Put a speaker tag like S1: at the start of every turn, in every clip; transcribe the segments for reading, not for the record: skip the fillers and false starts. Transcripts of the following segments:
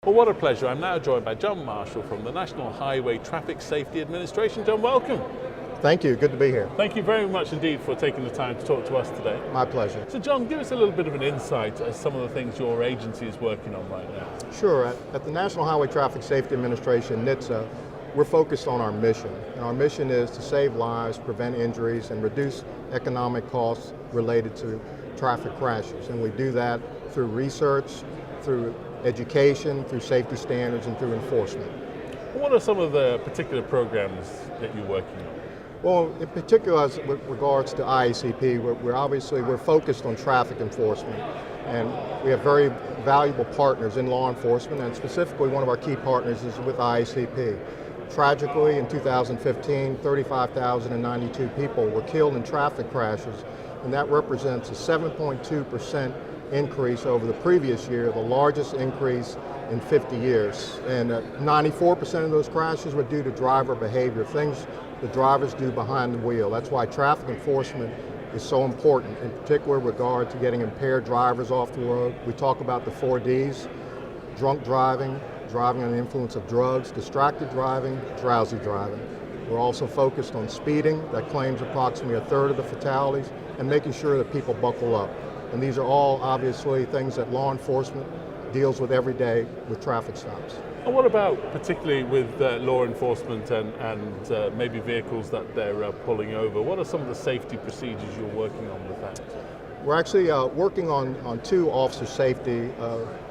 S1: Well, what a pleasure. I'm now joined by John Marshall from the National Highway Traffic Safety Administration. John, welcome.
S2: Thank you, good to be here.
S1: Thank you very much indeed for taking the time to talk to us today.
S2: My pleasure.
S1: So John, give us a little bit of an insight as some of the things your agency is working on right now.
S2: Sure, at the National Highway Traffic Safety Administration, NITSA, we're focused on our mission. And our mission is to save lives, prevent injuries, and reduce economic costs related to traffic crashes. And we do that through research, through education, through safety standards, and through enforcement.
S1: What are some of the particular programs that you're working on?
S2: Well, in particular, as with regards to IACP, we're focused on traffic enforcement, and we have very valuable partners in law enforcement, and specifically one of our key partners is with IACP. Tragically, in 2015, 35,092 people were killed in traffic crashes, and that represents a 7.2% increase over the previous year, the largest increase in 50 years. And 94% of those crashes were due to driver behavior, things the drivers do behind the wheel. That's why traffic enforcement is so important, in particular with regard to getting impaired drivers off the road. We talk about the 4 Ds, drunk driving, driving under the influence of drugs, distracted driving, drowsy driving. We're also focused on speeding, that claims approximately 1/3 of the fatalities, and making sure that people buckle up. And these are all obviously things that law enforcement deals with every day with traffic stops.
S1: And what about particularly with law enforcement and maybe vehicles that they're pulling over? What are some of the safety procedures you're working on with that?
S2: We're actually working on 2 officer safety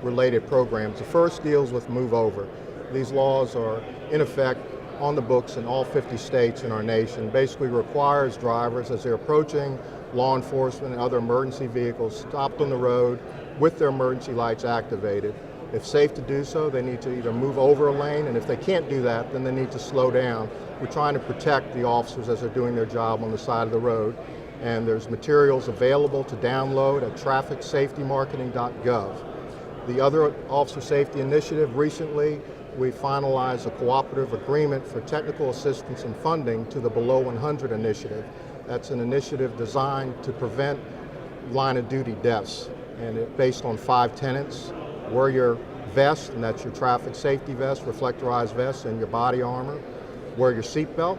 S2: related programs. The first deals with move over. These laws are in effect on the books in all 50 states in our nation. Basically requires drivers as they're approaching law enforcement and other emergency vehicles stopped on the road with their emergency lights activated. If safe to do so, they need to either move over a lane, and if they can't do that, then they need to slow down. We're trying to protect the officers as they're doing their job on the side of the road, and there's materials available to download at trafficsafetymarketing.gov. The other officer safety initiative, recently we finalized a cooperative agreement for technical assistance and funding to the Below 100 initiative. That's an initiative designed to prevent line of duty deaths, and it's based on 5 tenets. Wear your vest, and that's your traffic safety vest, reflectorized vest, and your body armor. Wear your seatbelt,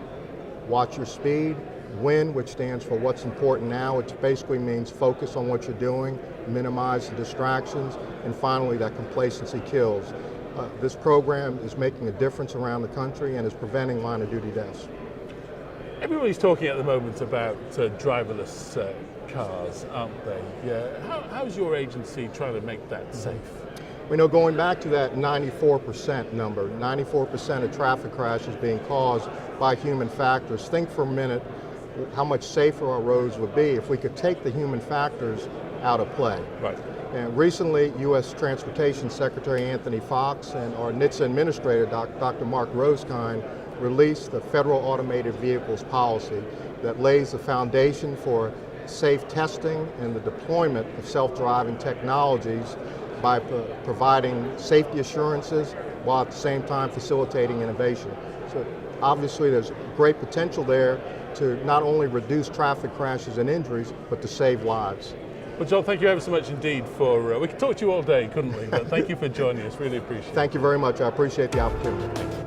S2: watch your speed, WIN, which stands for what's important now, which basically means focus on what you're doing, minimize the distractions, and finally that complacency kills. This program is making a difference around the country and is preventing line of duty deaths.
S1: Everybody's talking at the moment about driverless cars, aren't they? How's your agency trying to make that safe?
S2: We know, going back to that 94% number, 94% of traffic crashes being caused by human factors. Think for a minute how much safer our roads would be if we could take the human factors out of play.
S1: Right.
S2: And recently, U.S. Transportation Secretary Anthony Fox and our NITSA administrator, Dr. Mark Rosekind, released the Federal Automated Vehicles Policy that lays the foundation for safe testing and the deployment of self-driving technologies by providing safety assurances while at the same time facilitating innovation. So obviously there's great potential there to not only reduce traffic crashes and injuries, but to save lives.
S1: Well, John, thank you ever so much indeed for, we could talk to you all day, couldn't we? But thank you for joining us, really appreciate it.
S2: Thank you very much, I appreciate the opportunity.